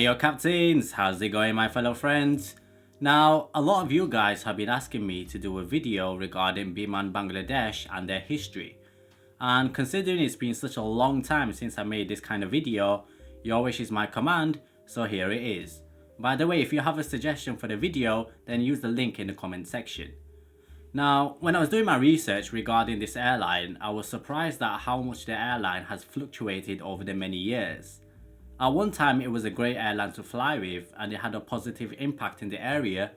Hey yo captains, how's it going my fellow friends? Now, a lot of you guys have been asking me to do a video regarding Biman Bangladesh and their history. And considering it's been such a long time since I made this kind of video, your wish is my command, so here it is. By the way, if you have a suggestion for the video, then use the link in the comment section. Now, when I was doing my research regarding this airline, I was surprised at how much the airline has fluctuated over the many years. At one time it was a great airline to fly with and it had a positive impact in the area,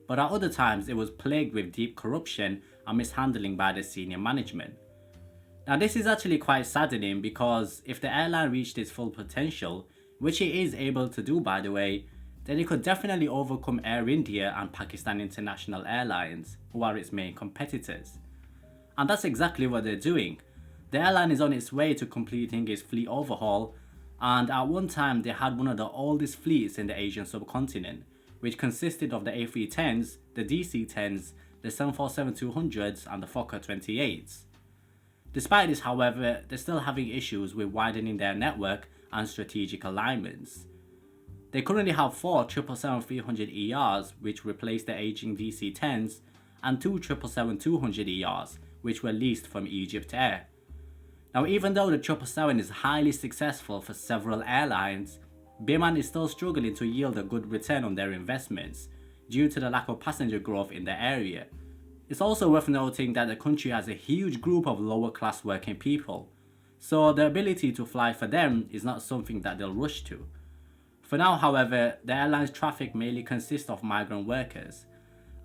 but at other times it was plagued with deep corruption and mishandling by the senior management. Now this is actually quite saddening because if the airline reached its full potential, which it is able to do by the way, then it could definitely overcome Air India and Pakistan International Airlines, who are its main competitors. And that's exactly what they're doing. The airline is on its way to completing its fleet overhaul, and at one time they had one of the oldest fleets in the Asian subcontinent, which consisted of the A310s, the DC-10s, the 747-200s and the Fokker 28s. Despite this however, they're still having issues with widening their network and strategic alignments. They currently have 4 777-300ERs which replace the aging DC-10s and 2 777-200ERs which were leased from Egypt Air. Now even though the 777 is highly successful for several airlines, Biman is still struggling to yield a good return on their investments due to the lack of passenger growth in the area. It's also worth noting that the country has a huge group of lower class working people, so the ability to fly for them is not something that they'll rush to. For now however, the airline's traffic mainly consists of migrant workers,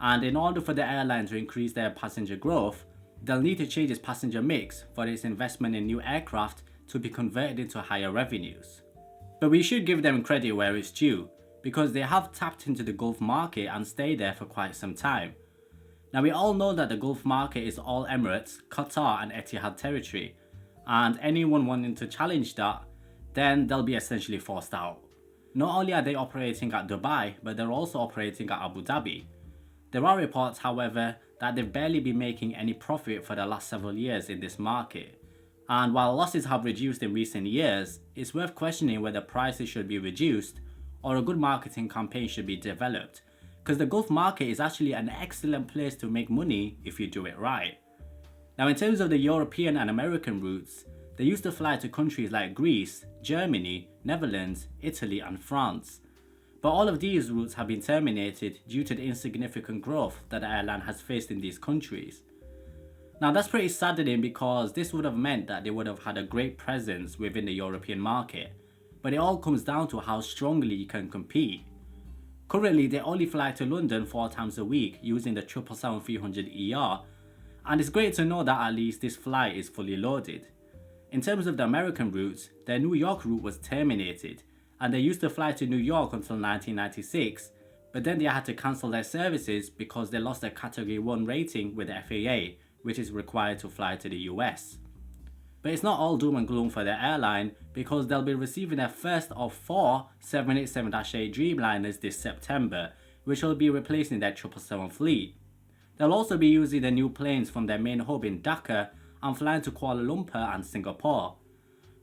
and in order for the airline to increase their passenger growth, they'll need to change its passenger mix for its investment in new aircraft to be converted into higher revenues. But we should give them credit where it's due, because they have tapped into the Gulf market and stayed there for quite some time. Now we all know that the Gulf market is all Emirates, Qatar and Etihad territory, and anyone wanting to challenge that, then they'll be essentially forced out. Not only are they operating at Dubai, but they're also operating at Abu Dhabi. There are reports however that they've barely been making any profit for the last several years in this market. And while losses have reduced in recent years, it's worth questioning whether prices should be reduced or a good marketing campaign should be developed, because the Gulf market is actually an excellent place to make money if you do it right. Now in terms of the European and American routes, they used to fly to countries like Greece, Germany, Netherlands, Italy and France. But all of these routes have been terminated due to the insignificant growth that the airline has faced in these countries. Now that's pretty saddening because this would have meant that they would have had a great presence within the European market, but it all comes down to how strongly you can compete. Currently they only fly to London 4 times a week using the 777-300ER, and it's great to know that at least this flight is fully loaded. In terms of the American routes, their New York route was terminated, and they used to fly to New York until 1996, but then they had to cancel their services because they lost their Category 1 rating with the FAA, which is required to fly to the US. But it's not all doom and gloom for the airline, because they'll be receiving their first of 4 787-8 Dreamliners this September, which will be replacing their 777 fleet. They'll also be using the new planes from their main hub in Dhaka and flying to Kuala Lumpur and Singapore.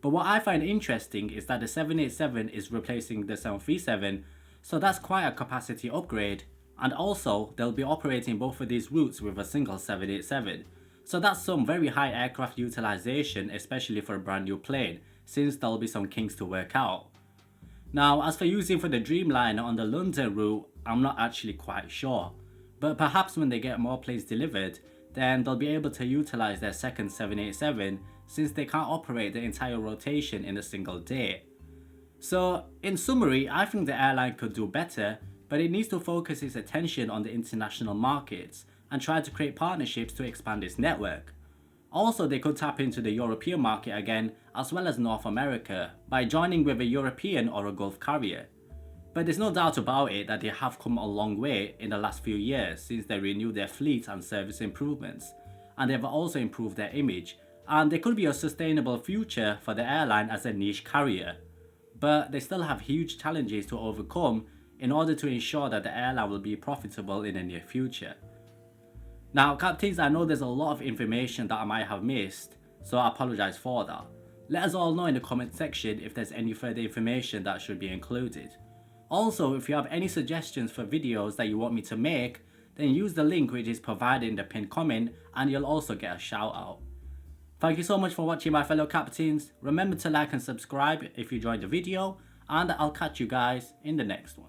But what I find interesting is that the 787 is replacing the 737, so that's quite a capacity upgrade, and also they'll be operating both of these routes with a single 787. So that's some very high aircraft utilization, especially for a brand new plane, since there'll be some kinks to work out. Now as for using for the Dreamliner on the London route, I'm not actually quite sure, but perhaps when they get more planes delivered, then they'll be able to utilize their second 787 since they can't operate the entire rotation in a single day. So in summary, I think the airline could do better, but it needs to focus its attention on the international markets and try to create partnerships to expand its network. Also they could tap into the European market again as well as North America by joining with a European or a Gulf carrier. But there's no doubt about it that they have come a long way in the last few years since they renewed their fleet and service improvements, and they've also improved their image, and there could be a sustainable future for the airline as a niche carrier. But they still have huge challenges to overcome in order to ensure that the airline will be profitable in the near future. Now captains, I know there's a lot of information that I might have missed, so I apologise for that. Let us all know in the comment section if there's any further information that should be included. Also, if you have any suggestions for videos that you want me to make, then use the link which is provided in the pinned comment and you'll also get a shout out. Thank you so much for watching, my fellow captains. Remember to like and subscribe if you enjoyed the video, and I'll catch you guys in the next one.